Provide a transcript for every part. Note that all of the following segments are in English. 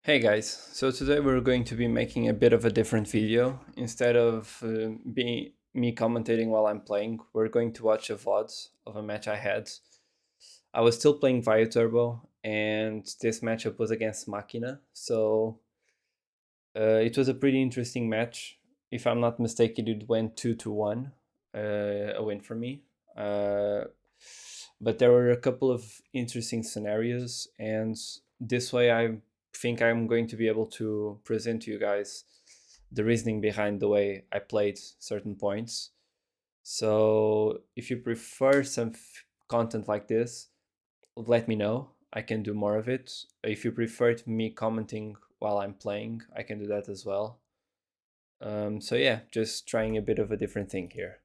Hey guys, so today we're going to be making a bit of a different video. Instead of being me commentating while I'm playing, we're going to watch a VOD of a match I had. I was still playing Vayu Turbo, and this matchup was against Machina, so it was a pretty interesting match. If I'm not mistaken, it went 2-1, a win for me. But there were a couple of interesting scenarios, and this way I think I'm going to be able to present to you guys the reasoning behind the way I played certain points. So if you prefer some content like this, let me know. I can do more of it. If you prefer me commenting while I'm playing, I can do that as well. So yeah, just trying a bit of a different thing here.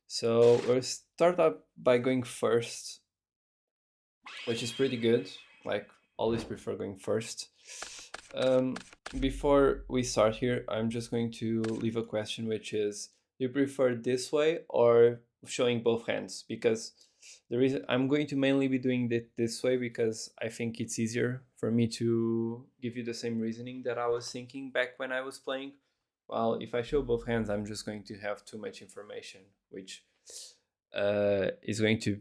So we'll start up by going first, which is pretty good. Like, always prefer going first. Um, Before we start here, I'm just going to leave a question, which is, do you prefer this way or showing both hands? Because the reason I'm going to mainly be doing it this way because I think it's easier for me to give you the same reasoning that I was thinking back when I was playing. While if I show both hands, I'm just going to have too much information, which is going to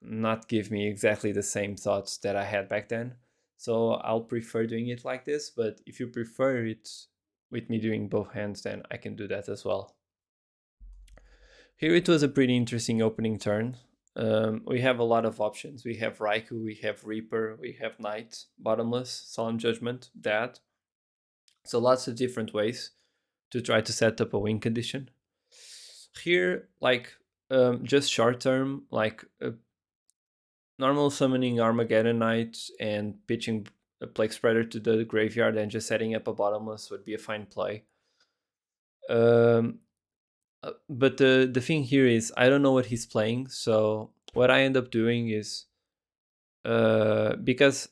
not give me exactly the same thoughts that I had back then. So I'll prefer doing it like this, but if you prefer it with me doing both hands, then I can do that as well. Here it was a pretty interesting opening turn. We have a lot of options. We have Raikou, we have Reaper, we have Knight, Bottomless, Solemn Judgment, that. So lots of different ways to try to set up a win condition. Here, like, just short term, like normal summoning Armageddon Knight and pitching a Plague Spreader to the graveyard and just setting up a Bottomless would be a fine play. Um, but the thing here is I don't know what he's playing, so what I end up doing is because,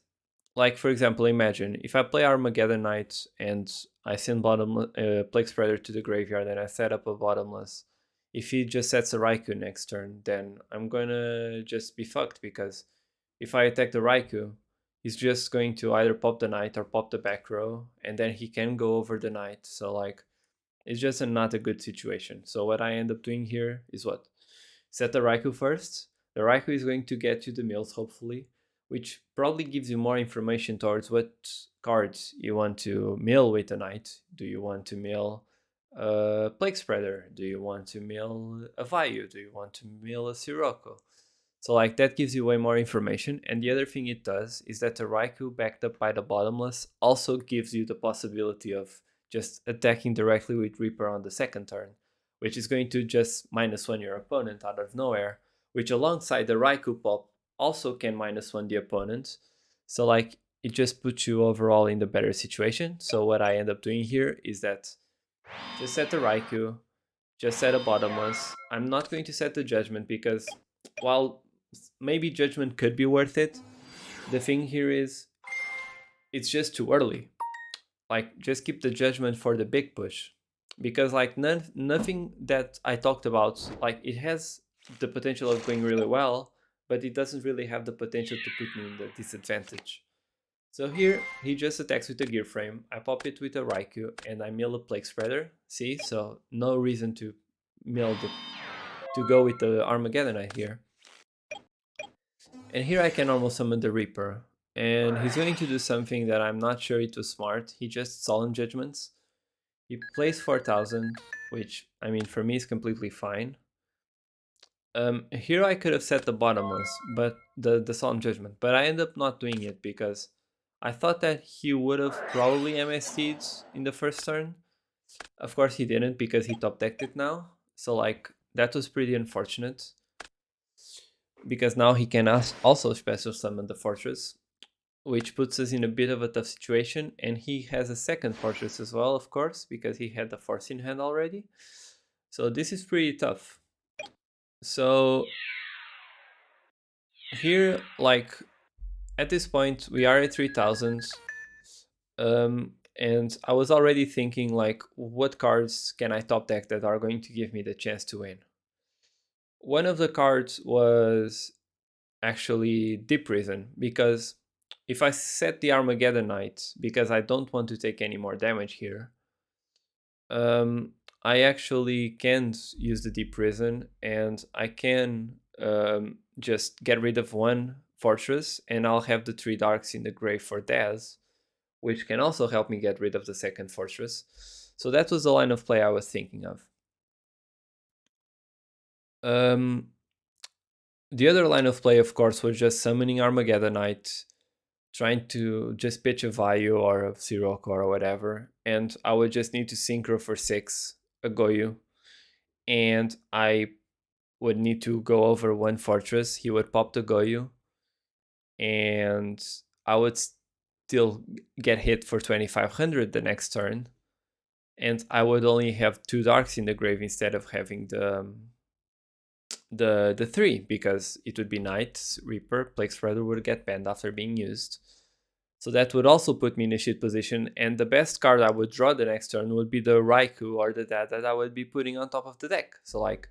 like, for example, imagine if I play Armageddon Knight and I send Plague Spreader to the graveyard and I set up a Bottomless. If he just sets a Raikou next turn, then I'm gonna just be fucked because if I attack the Raikou, he's just going to either pop the Knight or pop the back row, and then he can go over the Knight. So, like, it's just not a good situation. So what I end up doing here is what? Set the Raikou first. The Raikou is going to get you the mills, hopefully, which probably gives you more information towards what cards you want to mill with the Knight. Do you want to mill a Plague Spreader? Do you want to mill a Vayu? Do you want to mill a Sirocco? So, like, that gives you way more information. And the other thing it does is that the Raikou backed up by the Bottomless also gives you the possibility of just attacking directly with Reaper on the second turn, which is going to just -1 your opponent out of nowhere, which alongside the Raikou pop also can -1 the opponent. So, like, it just puts you overall in the better situation. So what I end up doing here is that just set the Raikou, just set a Bottomless. I'm not going to set the Judgment because while maybe Judgment could be worth it, the thing here is it's just too early. Like, just keep the Judgment for the big push, because like nothing that I talked about, like, it has the potential of going really well, but it doesn't really have the potential to put me in the disadvantage. So here he just attacks with a gear frame. I pop it with a Raikou and I mill a Plague Spreader. See, so no reason to mill to go with the Armageddonite here. And here I can normal summon the Reaper. And he's going to do something that I'm not sure it was smart. He just Solemn Judgments. He plays 4000, which, I mean, for me is completely fine. Here I could have set the Bottomless, but the Solemn Judgment, but I end up not doing it because I thought that he would have probably MST'd in the first turn. Of course he didn't because he top decked it now. So, like, that was pretty unfortunate, because now he can also special summon the Fortress, which puts us in a bit of a tough situation. And he has a second Fortress as well, of course, because he had the Force in hand already. So this is pretty tough. So here, like, at this point, we are at 3000. And I was already thinking, like, what cards can I top deck that are going to give me the chance to win? One of the cards was actually Deep Prison, because if I set the Armageddon Knight, because I don't want to take any more damage here, um, I actually can use the Deep Prison, and I can just get rid of one fortress, and I'll have the 3 darks in the grave for Daz, which can also help me get rid of the second fortress. So that was the line of play I was thinking of. The other line of play, of course, was just summoning Armageddon Knight, trying to just pitch a Vayu or a Sirocco or whatever, and I would just need to synchro for 6, a Goyu, and I would need to go over one fortress. He would pop the Goyu, and I would still get hit for 2500 the next turn, and I would only have 2 darks in the grave instead of having the 3, because it would be Knight, Reaper, Plague Spreader would get banned after being used. So that would also put me in a shit position, and the best card I would draw the next turn would be the Raikou or the Dad that I would be putting on top of the deck. So like,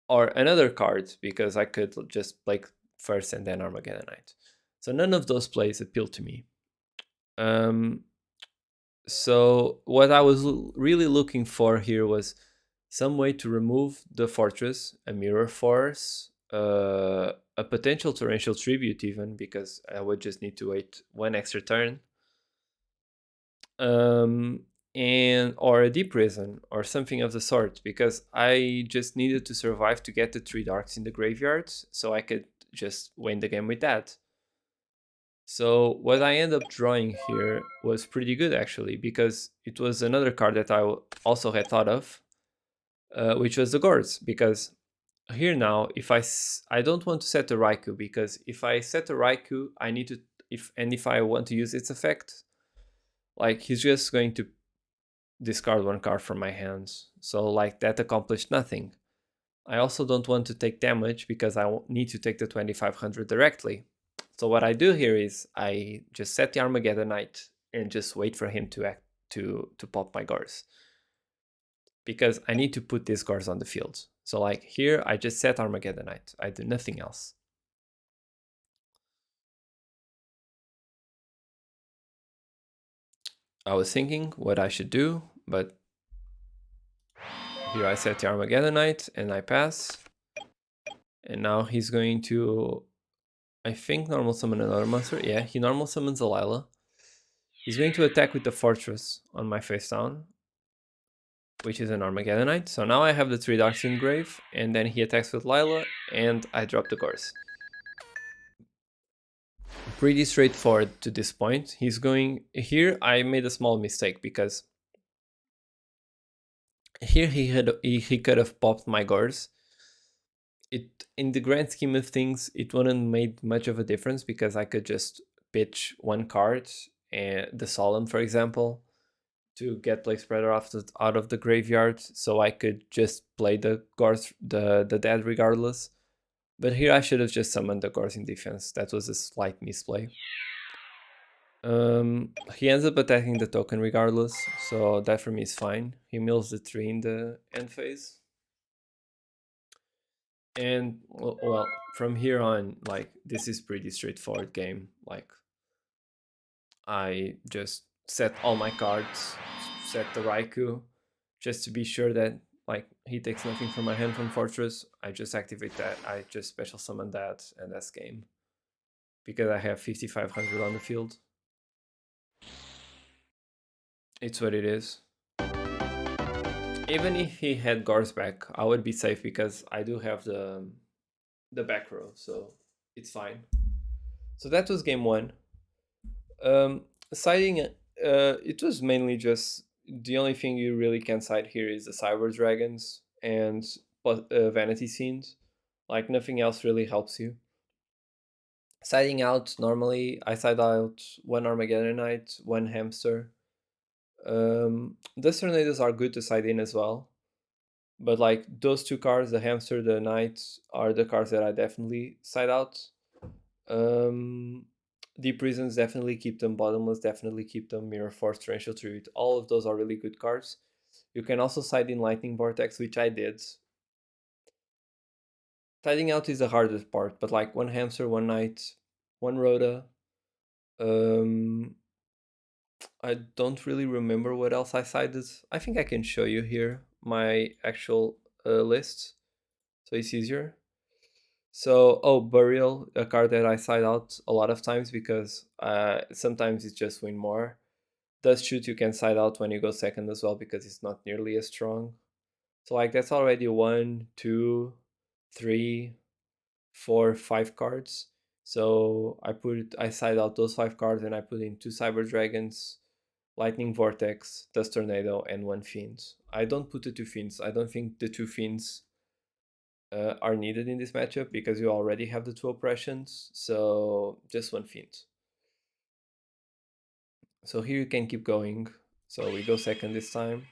or another card, because I could just play first and then Armageddon Knight. So none of those plays appeal to me. So what I was really looking for here was some way to remove the fortress, a mirror force, a potential torrential tribute even, because I would just need to wait one extra turn, and or a deep prison or something of the sort, because I just needed to survive to get the 3 darks in the graveyard, so I could just win the game with that. So what I end up drawing here was pretty good actually, because it was another card that I also had thought of, which was the Gourds, because here now, if I don't want to set a Raikou, because if I set a Raikou, I need to, if I want to use its effect, like he's just going to discard 1 card from my hands. So like that accomplished nothing. I also don't want to take damage because I need to take the 2500 directly. So what I do here is I just set the Armageddon Knight and just wait for him to act to pop my Gars, because I need to put these Gars on the field. So like here, I just set Armageddon Knight. I do nothing else. I was thinking what I should do, but here I set the Armageddon Knight and I pass. And now he's going to, I think, normal summon another monster. Yeah, he normal summons a Lila. He's going to attack with the Fortress on my face down, which is an Armageddon Knight. So now I have the 3 darks in grave, and then he attacks with Lila, and I drop the Gorse. Pretty straightforward to this point. He's going here. I made a small mistake because here he could have popped my Gorse. It, in the grand scheme of things, it wouldn't made much of a difference, because I could just pitch 1 card, and the Solemn, for example, to get Plague Spreader out of the graveyard, so I could just play the Gorse, the Dead regardless. But here I should have just summoned the Gorse in defense. That was a slight misplay. He ends up attacking the token regardless, so that for me is fine. He mills the 3 in the end phase. And well, from here on, like, this is pretty straightforward game. Like, I just set all my cards, set the Raikou, just to be sure that like he takes nothing from my hand from Fortress. I just activate that, I just special summon that, and that's game. Because I have 5500 on the field. It's what it is. Even if he had Gars back, I would be safe because I do have the back row, so it's fine. So that was game 1. Siding, it was mainly just the only thing you really can side here is the Cyber Dragons and Vanity Scenes. Like nothing else really helps you. Siding out, normally I side out 1 Armageddon Knight, 1 Hamster. The Tornadoes are good to side in as well. But like those 2 cards, the Hamster, the Knight, are the cards that I definitely side out. Deep Prisons, definitely keep them. Bottomless, definitely keep them. Mirror Force, Torrential Tribute, all of those are really good cards. You can also side in Lightning Vortex, which I did. Siding out is the hardest part, but like 1 Hamster, 1 Knight, 1 Rhoda, Um, I don't really remember what else I sided. I think I can show you here my actual list, so it's easier. So, oh, Burial, a card that I side out a lot of times because sometimes it's just win more. Does Shoot you can side out when you go second as well because it's not nearly as strong. So like that's already one, two, three, four, 5 cards. So I side out those 5 cards and I put in 2 Cyber Dragons, Lightning Vortex, Dust Tornado, and 1 Fiend. I don't put the 2 Fiends. I don't think the 2 Fiends are needed in this matchup because you already have the 2 Oppressions. So just 1 Fiend. So here you can keep going. So we go second this time.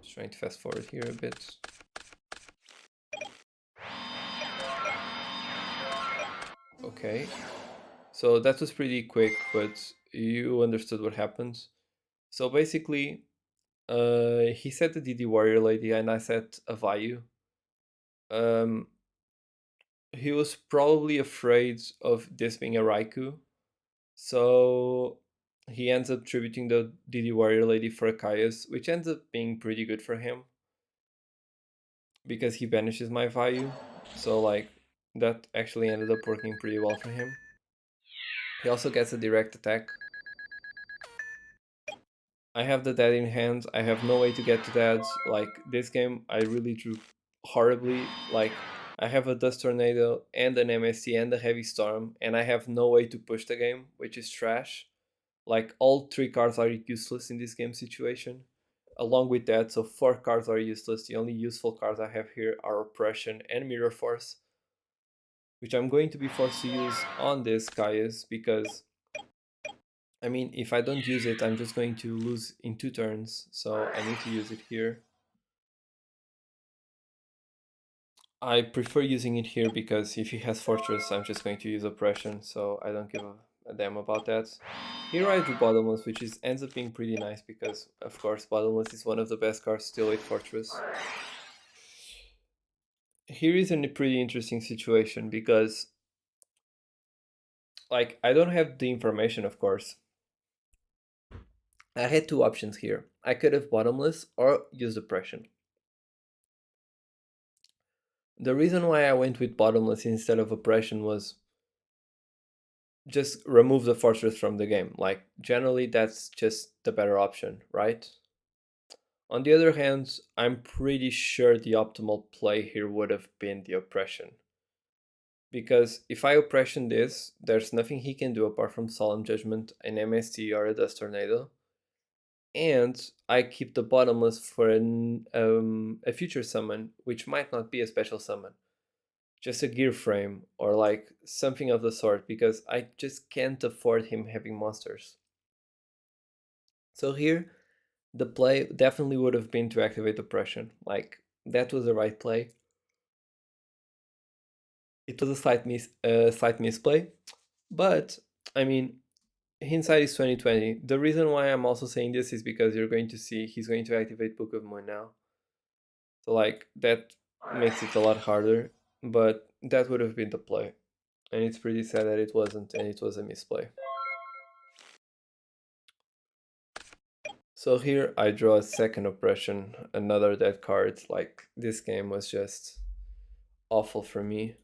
Just trying to fast forward here a bit. Okay. So that was pretty quick, but you understood what happened. So basically, he said the DD Warrior Lady, and I said a Vayu. Um, he was probably afraid of this being a Raikou, so he ends up tributing the DD Warrior Lady for a Caius, which ends up being pretty good for him because he banishes my Vayu. So like that actually ended up working pretty well for him. He also gets a direct attack. I have the dead in hand. I have no way to get to that. Like this game, I really drew horribly. Like I have a Dust Tornado and an MST and a Heavy Storm, and I have no way to push the game, which is trash. Like all 3 cards are useless in this game situation. Along with that, so 4 cards are useless. The only useful cards I have here are Oppression and Mirror Force, which I'm going to be forced to use on this Caius because I mean, if I don't use it, I'm just going to lose in 2 turns, so I need to use it here. I prefer using it here because if he has Fortress, I'm just going to use Oppression, so I don't give a damn about that. Here I drew Bottomless, which ends up being pretty nice because, of course, Bottomless is one of the best cards still with Fortress. Here is a pretty interesting situation because, like, I don't have the information, of course. I had 2 options here. I could have Bottomless or used Oppression. The reason why I went with Bottomless instead of Oppression was just remove the Fortress from the game. Like, generally, that's just the better option, right? On the other hand, I'm pretty sure the optimal play here would have been the Oppression. Because if I Oppression this, there's nothing he can do apart from Solemn Judgment, an MST, or a Dust Tornado. And I keep the Bottomless for a future summon, which might not be a special summon. Just a gear frame or like something of the sort because I just can't afford him having monsters. So here, the play definitely would have been to activate Oppression. Like, that was the right play. It was a slight misplay, but I mean, hindsight is 2020. The reason why I'm also saying this is because you're going to see he's going to activate Book of Moon now. So like that makes it a lot harder, but that would have been the play. And it's pretty sad that it wasn't, and it was a misplay. So here I draw a second Oppression, another dead card. Like, this game was just awful for me.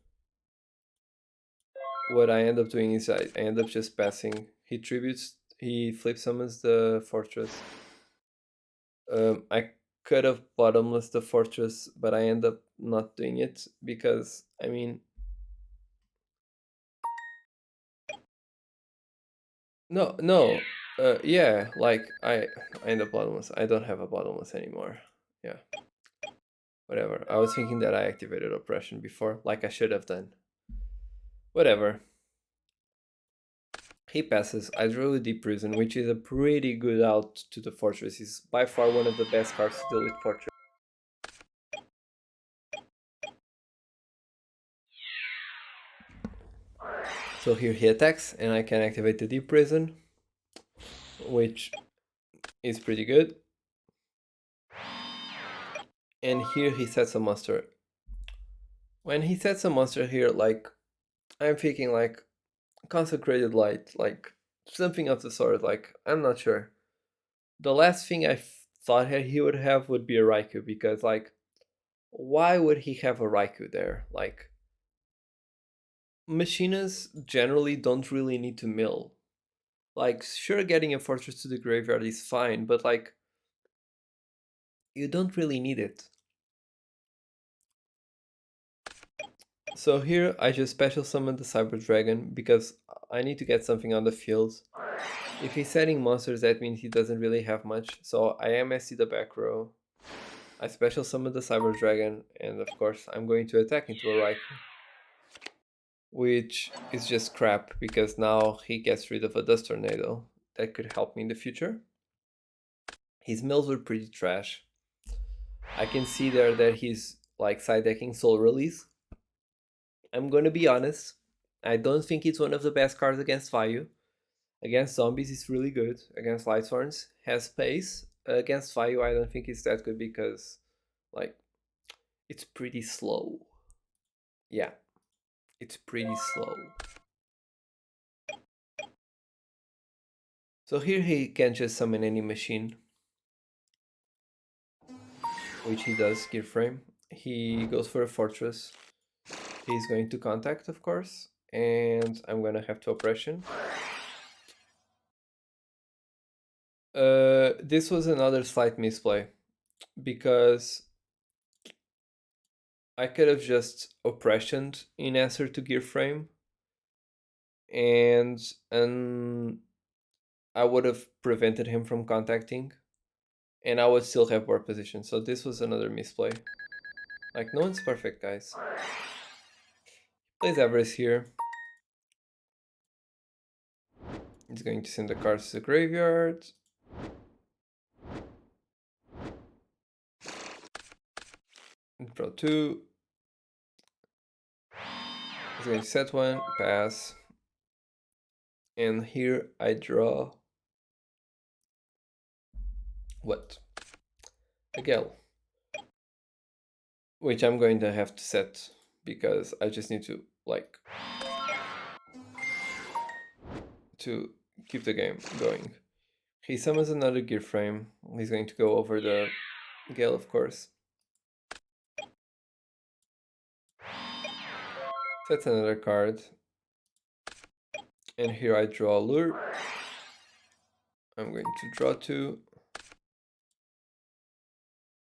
What I end up doing is I end up just passing. He flip summons the Fortress. I could have bottomless the Fortress, but I end up not doing it because, I mean, no, yeah, like I end up bottomless. I don't have a bottomless anymore. Yeah, whatever. I was thinking that I activated Oppression before, like I should have done. Whatever. He passes. I drew a Deep Prison, which is a pretty good out to the Fortress. He's by far one of the best cards to deal with Fortress. So here he attacks, and I can activate the Deep Prison, which is pretty good. And here he sets a monster. When he sets a monster here, like, I'm thinking like, Consecrated Light, like something of the sort. Like, I'm not sure. The last thing I thought he would have would be a Raikou, because like, why would he have a Raikou there? Like, Machinas generally don't really need to mill. Like, sure, getting a fortress to the graveyard is fine, but like, you don't really need it. So here I just special summon the Cyber Dragon because I need to get something on the field. If he's setting monsters, that means he doesn't really have much. So I MSC the back row. I special summon the Cyber Dragon, and of course I'm going to attack into a Raikou, which is just crap because now he gets rid of a Dust Tornado. That could help me in the future. His mills were pretty trash. I can see there that he's like side decking Soul Release. I'm gonna be honest. I don't think it's one of the best cards against Vayu. Against zombies, it's really good. Against Lightsworns, has space. Against Vayu, I don't think it's that good because, like, it's pretty slow. Yeah, it's pretty slow. So here he can just summon any machine, which he does, Gear Frame. He goes for a Fortress. He's going to Contact, of course, and I'm gonna have to Oppression. This was another slight misplay because I could have just Oppressioned in answer to Gear Frame, and I would have prevented him from contacting, and I would still have board position. So this was another misplay. Like, no one's perfect, guys. Plays Everest here. He's going to send the cards to the graveyard. Draw 2. He's going to set 1, pass. And here I draw what? A Gale. Which I'm going to have to set because I just need to, like, to keep the game going. He summons another Gear Frame. He's going to go over the Gale, of course. Sets another card. And here I draw Lure. I'm going to draw 2.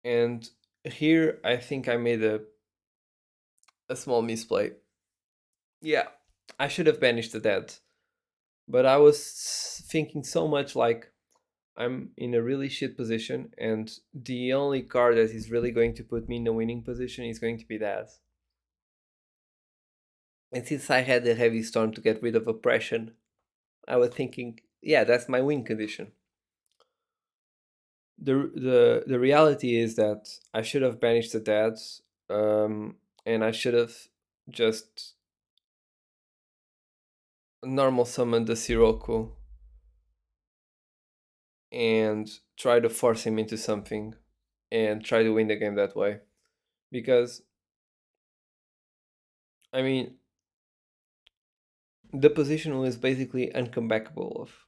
And here I think I made a small misplay. Yeah, I should have banished the dead. But I was thinking so much like, I'm in a really shit position, and the only card that is really going to put me in a winning position is going to be that. And since I had the Heavy Storm to get rid of Oppression, I was thinking, yeah, that's my win condition. The reality is that I should have banished the dead, and I should have just normal summoned the Siroku and try to force him into something and try to win the game that way. Because, I mean, the position was basically uncomebackable of.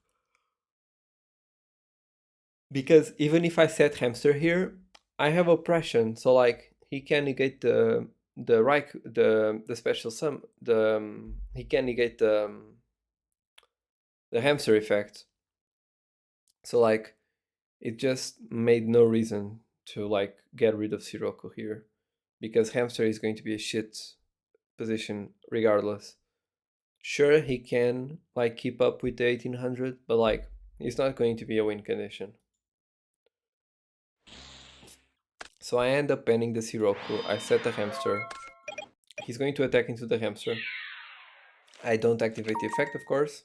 Because even if I set Hamster here, I have Oppression, so like he can negate the right the special sum he can negate the Hamster effect. So like it just made no reason to like get rid of Sirocco here, because Hamster is going to be a shit position regardless. Sure, he can like keep up with the 1800, but like it's not going to be a win condition. So I end up banning the Siroku. I set the Hamster. He's going to attack into the Hamster. I don't activate the effect, of course.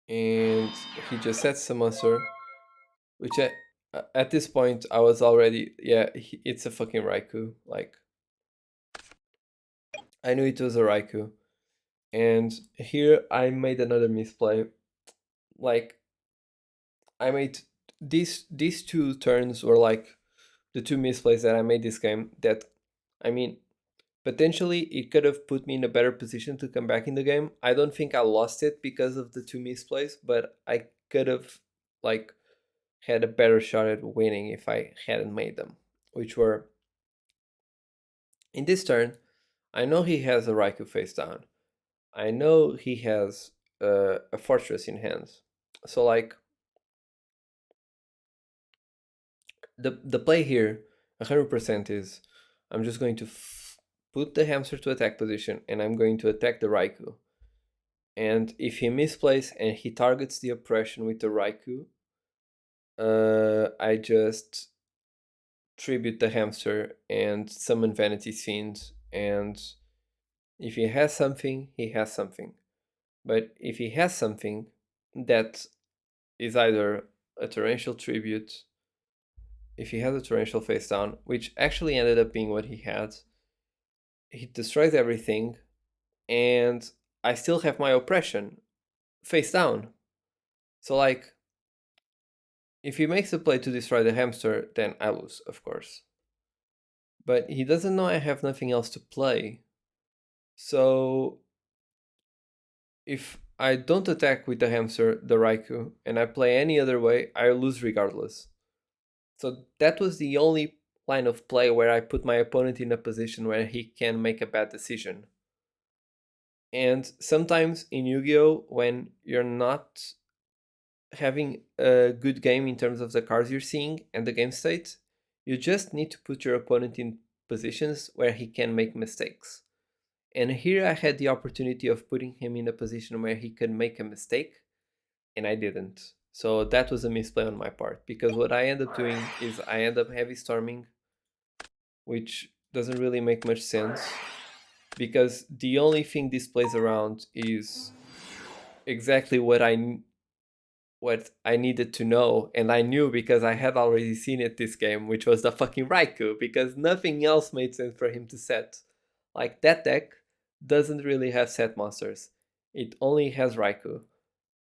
And he just sets the monster, which at this point I was already, yeah, it's a fucking Raikou. Like, I knew it was a Raikou. And here I made another misplay. Like, I made these 2 turns were like the 2 misplays that I made this game. That, I mean, Potentially, it could have put me in a better position to come back in the game. I don't think I lost it because of the two misplays, but I could have like had a better shot at winning if I hadn't made them, which were in this turn. I know he has a Raikou face down. I know he has a fortress in hands. So like the play here, 100% is I'm just going to put the hamster to attack position and I'm going to attack the Raikou. And if he misplays and he targets the oppression with the Raikou, I just tribute the hamster and summon Vanity Fiend. And if he has something, he has something. But if he has something that is either a torrential tribute, if he has a torrential face down, which actually ended up being what he had, he destroys everything, and I still have my oppression face down. So like, if he makes a play to destroy the hamster, then I lose, of course. But he doesn't know I have nothing else to play. So if I don't attack with the hamster, the Raikou, and I play any other way, I lose regardless. So that was the only line of play where I put my opponent in a position where he can make a bad decision. And sometimes in Yu-Gi-Oh, when you're not having a good game in terms of the cards you're seeing and the game state, you just need to put your opponent in positions where he can make mistakes. And here I had the opportunity of putting him in a position where he could make a mistake, and I didn't. So that was a misplay on my part, because what I end up doing is I end up heavy storming, which doesn't really make much sense, because the only thing this plays around is exactly what I needed to know, and I knew because I had already seen it this game, which was the fucking Raikou, because nothing else made sense for him to set. Like, that deck doesn't really have set monsters. It only has Raikou,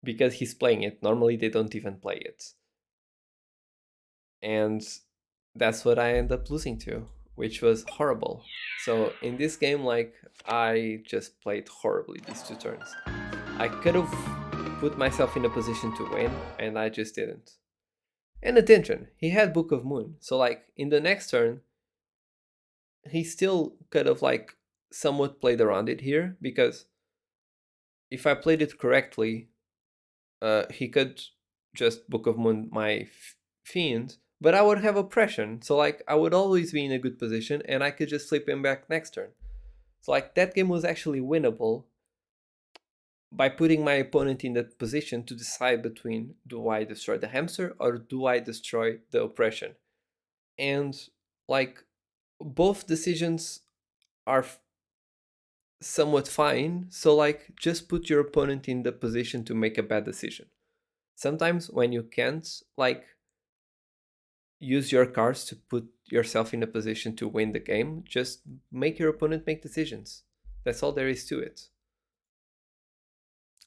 because he's playing it. Normally they don't even play it. And that's what I end up losing to, which was horrible. So in this game, like, I just played horribly these two turns. I could have put myself in a position to win, and I just didn't. And attention, he had Book of Moon. So like in the next turn, he still could have like somewhat played around it here, because if I played it correctly, he could just Book of Moon my fiend, but I would have oppression. So like I would always be in a good position, and I could just flip him back next turn. So like that game was actually winnable by putting my opponent in that position to decide between, do I destroy the hamster or do I destroy the oppression? And like both decisions are somewhat fine. So like just put your opponent in the position to make a bad decision. Sometimes when you can't like use your cards to put yourself in a position to win the game, just make your opponent make decisions. That's all there is to it.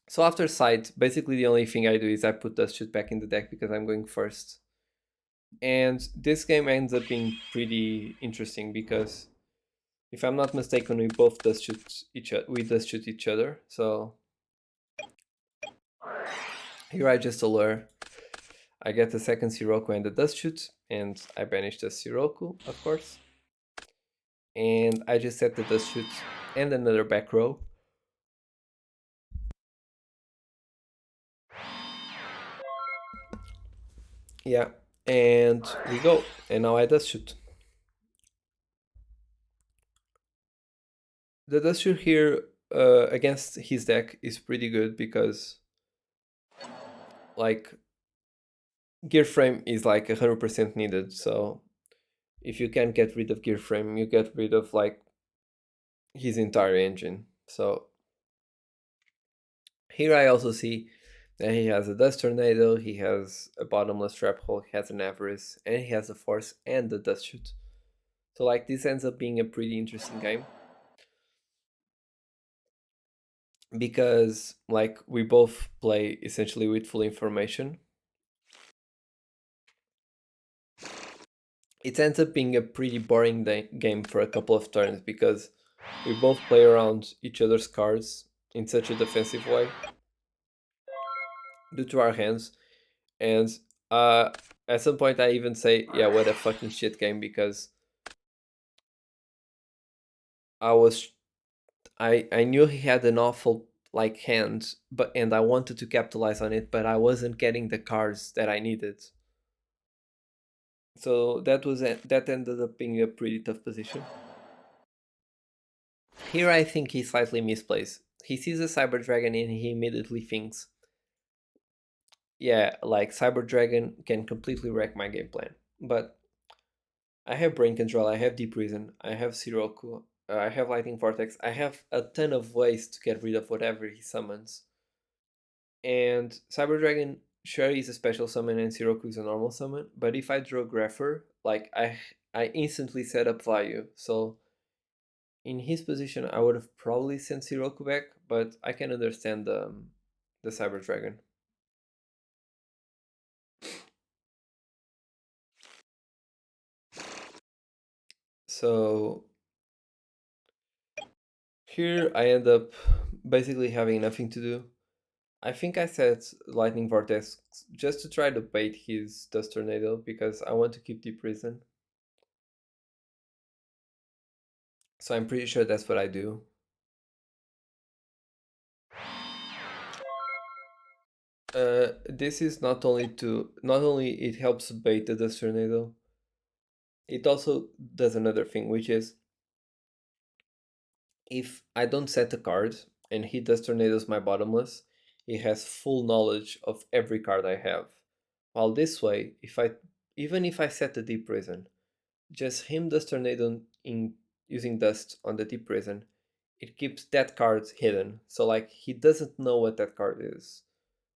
So after sight, basically the only thing I do is I put Dust Shoot back in the deck because I'm going first. And this game ends up being pretty interesting because, if I'm not mistaken, we both Dust Shoot each other. So here I just allure. I get the second Siroku and the Dust Shoot, and I banish the Siroku, of course. And I just set the Dust Shoot and another back row. Yeah, and we go. And now I Dust Shoot. The Dust Shoot here against his deck is pretty good because, like, gear frame is like 100% needed. So if you can't get rid of gear frame, you get rid of like his entire engine. So here I also see that he has a Dust Tornado, he has a Bottomless Trap Hole, he has an Avarice, and he has a Force and the Dust Shoot. So like this ends up being a pretty interesting game, because like we both play essentially with full information. It ends up being a pretty boring game for a couple of turns, because We both play around each other's cards in such a defensive way due to our hands. And uh, at some point, I even say, "Yeah, what a fucking shit game," because I was I knew he had an awful like hand, but and I wanted to capitalize on it, but I wasn't getting the cards that I needed. So that ended up being a pretty tough position. Here, I think he slightly misplays. He sees a Cyber Dragon and he immediately thinks, "Yeah, like Cyber Dragon can completely wreck my game plan." But I have Brain Control, I have Deep Reason, I have Siroku, I have Lightning Vortex, I have a ton of ways to get rid of whatever he summons. And Cyber Dragon sure is a special summon and Siroku is a normal summon, but if I draw Grapher, like I instantly set up Vayu. So in his position I would have probably sent Siroku back, but I can understand the Cyber Dragon. So here I end up basically having nothing to do. I think I set Lightning Vortex just to try to bait his Dust Tornado because I want to keep Deep Prison. So I'm pretty sure that's what I do. This is not only it helps bait the Dust Tornado, it also does another thing, which is if I don't set a card and he Dust Tornadoes my bottomless, he has full knowledge of every card I have. While this way, if I even if I set the Deep Prison, just him Dust Tornado in using Dust on the Deep Prison, it keeps that card hidden. So like he doesn't know what that card is.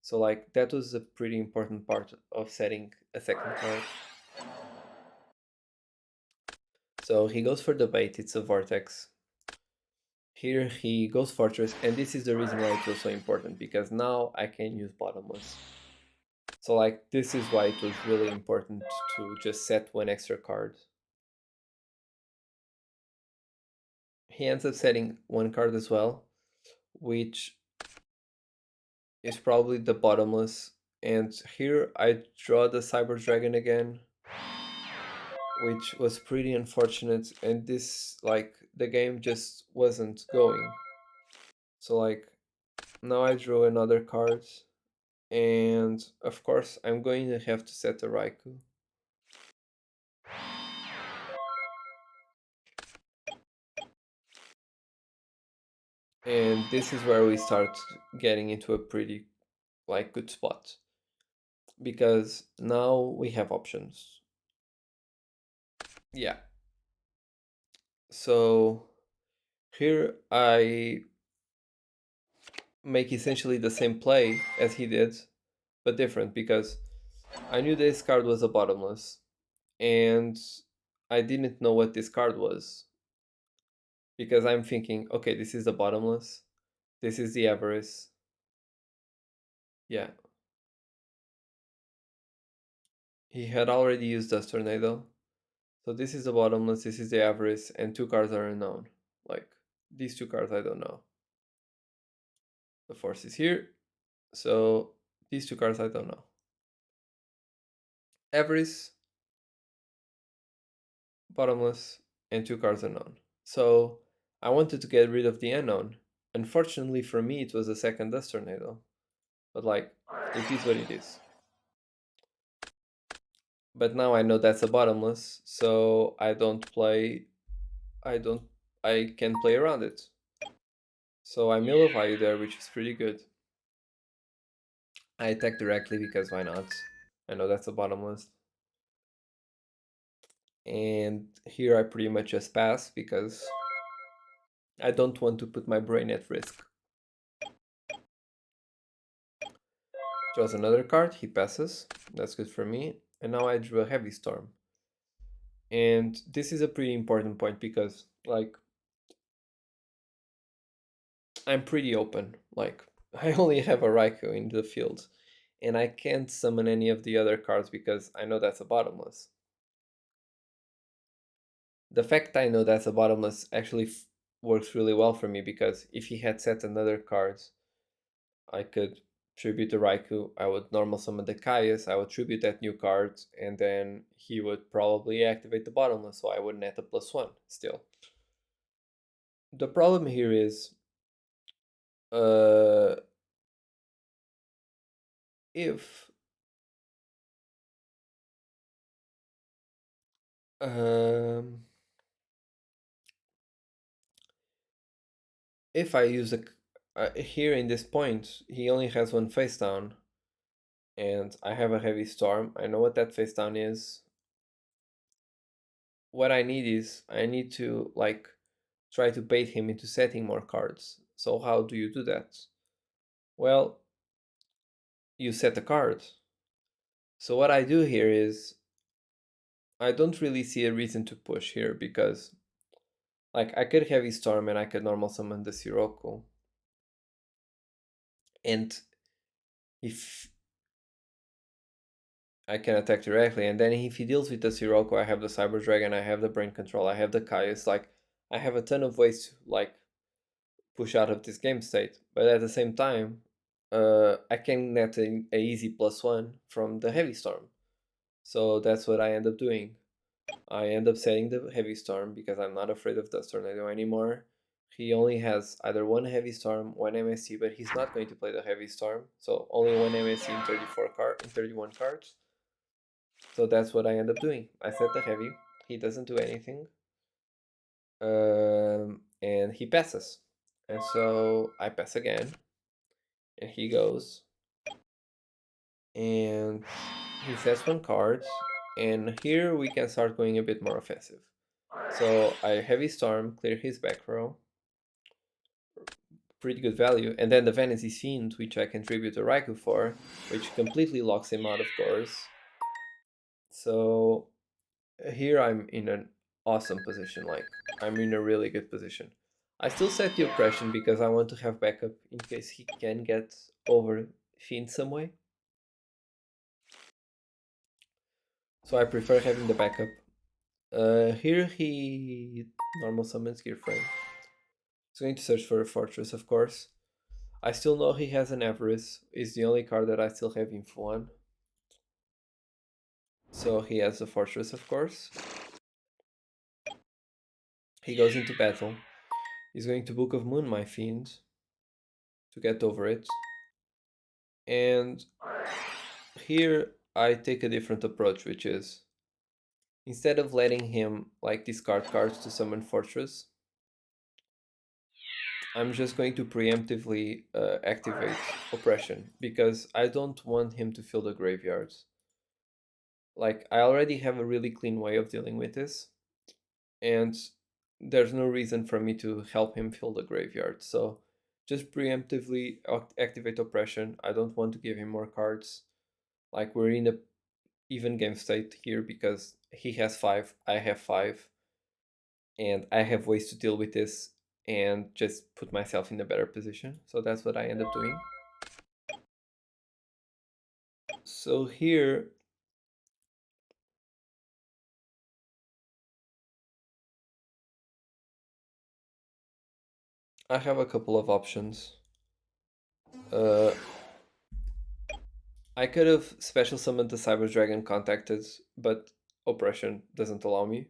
So like that was a pretty important part of setting a second card. So he goes for the bait, it's a Vortex. Here he goes Fortress, and this is the reason why it was so important, because now I can use Bottomless. So like this is why it was really important to just set one extra card. He ends up setting one card as well, which is probably the Bottomless. And here I draw the Cyber Dragon again, which was pretty unfortunate, and this like the game just wasn't going. So like now I drew another card, and of course I'm going to have to set a Raikou. And this is where we start getting into a pretty like good spot, because now we have options. Yeah. So here I make essentially the same play as he did, but different, because I knew this card was a bottomless, and I didn't know what this card was, because I'm thinking, okay, this is the bottomless, this is the avarice. Yeah, he had already used Dust Tornado. So this is the bottomless, this is the avarice, and two cards are unknown. Like these two cards I don't know. The force is here, so these two cards I don't know. Avarice, bottomless, and two cards unknown. So I wanted to get rid of the unknown. Unfortunately for me, it was a second Dust Tornado. But like, it is what it is. But now I know that's a bottomless, so I don't, I can play around it. So I mill a Vayu there, which is pretty good. I attack directly because why not? I know that's a bottomless. And here I pretty much just pass because I don't want to put my brain at risk. Draws another card, he passes. That's good for me. And now I drew a Heavy Storm. And this is a pretty important point because, like, I'm pretty open. Like, I only have a Raikou in the field. And I can't summon any of the other cards because I know that's a bottomless. The fact I know that's a bottomless actually works really well for me because if he had set another card, I could tribute the Raikou, I would normal summon the Caius, I would tribute that new card, and then he would probably activate the bottomless, so I would net a +1 still. The problem here is uh, if um, if I use a here in this point, he only has one face down, and I have a heavy storm. I know what that face down is. What I need is I need to like try to bait him into setting more cards. So how do you do that? Well, you set a card. So what I do here is I don't really see a reason to push here because like I could heavy storm and I could normal summon the Sirocco. And if I can attack directly, and then if he deals with the Sirocco, I have the Cyber Dragon, I have the Brain Control, I have the Caius, like I have a ton of ways to like push out of this game state. But at the same time, I can net a easy +1 from the Heavy Storm. So that's what I end up doing. I end up setting the Heavy Storm because I'm not afraid of Dust Tornado anymore. He only has either one Heavy Storm, one MSC, but he's not going to play the Heavy Storm, so only one MSC in 31 cards. So that's what I end up doing. I set the Heavy. He doesn't do anything, and he passes. And so I pass again, and he goes, and he sets one card, and here we can start going a bit more offensive. So I Heavy Storm, clear his back row, pretty good value, and then the Vanity Fiend, which I contribute a Raikou for, which completely locks him out of course. So here I'm in an awesome position, like I'm in a really good position. I still set the Oppression because I want to have backup in case he can get over Fiend some way. So I prefer having the backup. Here he normal summons Gear Frame. He's going to search for a Fortress, of course. I still know he has an Avarice. It's the only card that I still have info on. So he has a Fortress, of course. He goes into battle. He's going to Book of Moon, my fiend, to get over it. And here I take a different approach, which is instead of letting him like discard cards to summon Fortress, I'm just going to preemptively activate Oppression because I don't want him to fill the graveyards. Like I already have a really clean way of dealing with this, and there's no reason for me to help him fill the graveyard. So just preemptively activate Oppression. I don't want to give him more cards. Like we're in a even game state here because he has 5, I have 5, and I have ways to deal with this and just put myself in a better position. So that's what I end up doing. So here I have a couple of options. I could have special summoned the Cyber Dragon contacted, but Oppression doesn't allow me.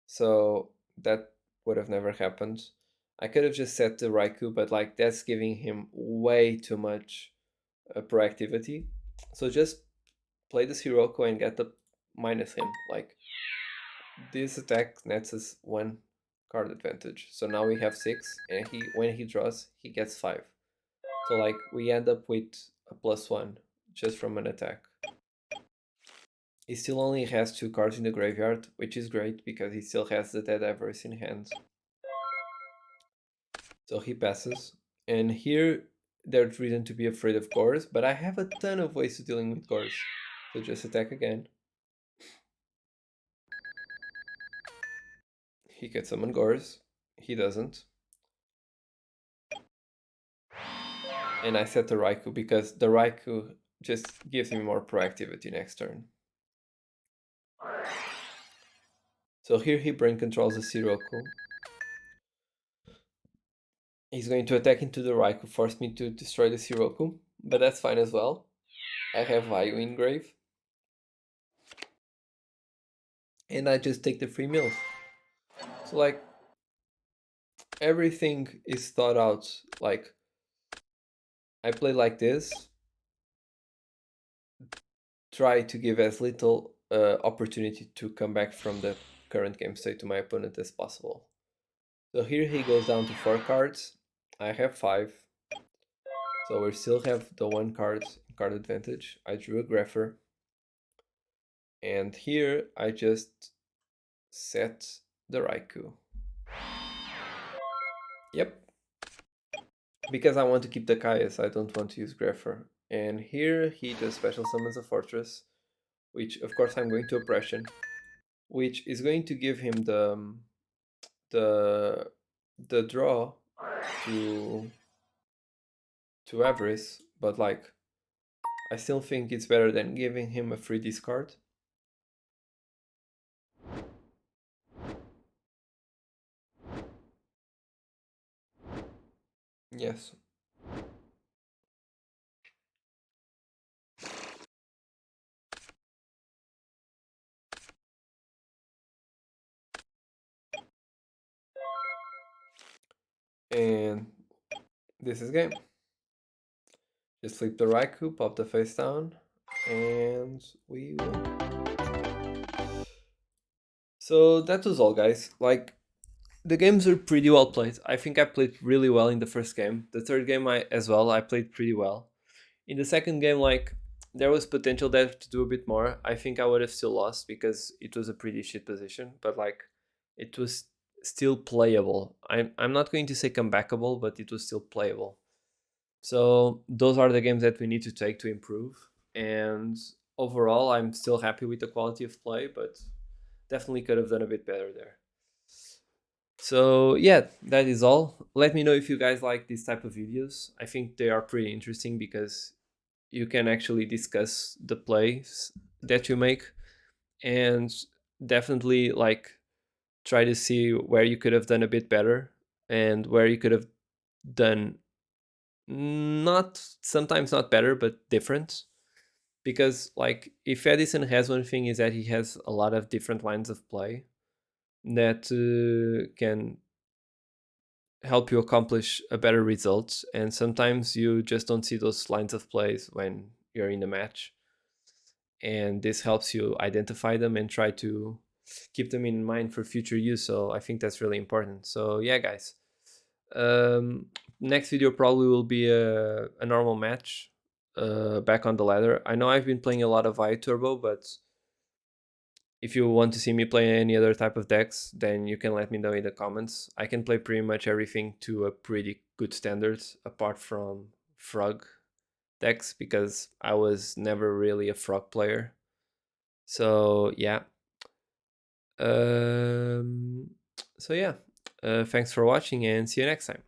So that would have never happened. I could have just set the Raikou, but like that's giving him way too much proactivity. So just play the Sirocco and get the minus him. Like this attack nets us 1 card advantage. So now we have 6, and he when he draws, he gets 5. So like we end up with a +1 just from an attack. He still only has 2 cards in the graveyard, which is great because he still has the Dead Avarice in hand. So he passes. And here there's reason to be afraid of Gores, but I have a ton of ways to dealing with Gores. So just attack again. He can summon Gores. He doesn't. And I set the Raikou because the Raikou just gives me more proactivity next turn. So here he brain controls the Sirocco. He's going to attack into the Raikou, force me to destroy the Siroku, but that's fine as well. I have Vayu in grave, and I just take the free mills. So like everything is thought out. Like I play like this, try to give as little opportunity to come back from the current game state to my opponent as possible. So here he goes down to 4 cards. I have 5. So we still have the 1 card advantage. I drew a Greffer. And here I just set the Raikou. Yep. Because I want to keep the Kaias, I don't want to use Greffer. And here he just special summons a Fortress, which of course I'm going to Oppression, which is going to give him the the draw to Avarice, but like I still think it's better than giving him a free discard. Yes. And this is game. Just flip the Raikou, pop the face down, and we win. So that was all, guys. Like, the games are pretty well played. I think I played really well in the first game. The third game, I played pretty well. In the second game, like, there was potential there to do a bit more. I think I would have still lost because it was a pretty shit position, but like, it was still playable. I'm not going to say comebackable, but it was still playable. So those are the games that we need to take to improve. And overall, I'm still happy with the quality of play, but definitely could have done a bit better there. So yeah, that is all. Let me know if you guys like these type of videos. I think they are pretty interesting because you can actually discuss the plays that you make and definitely like try to see where you could have done a bit better and where you could have done not sometimes not better but different, because like if Edison has one thing is that he has a lot of different lines of play that can help you accomplish a better result, and sometimes you just don't see those lines of plays when you're in a match, and this helps you identify them and try to keep them in mind for future use. So I think that's really important. So yeah, guys, um, next video probably will be a normal match, back on the ladder. I know I've been playing a lot of iTurbo, but if you want to see me play any other type of decks, then you can let me know in the comments. I can play pretty much everything to a pretty good standard, apart from frog decks, because I was never really a frog player. So yeah. Um, so yeah, thanks for watching and see you next time.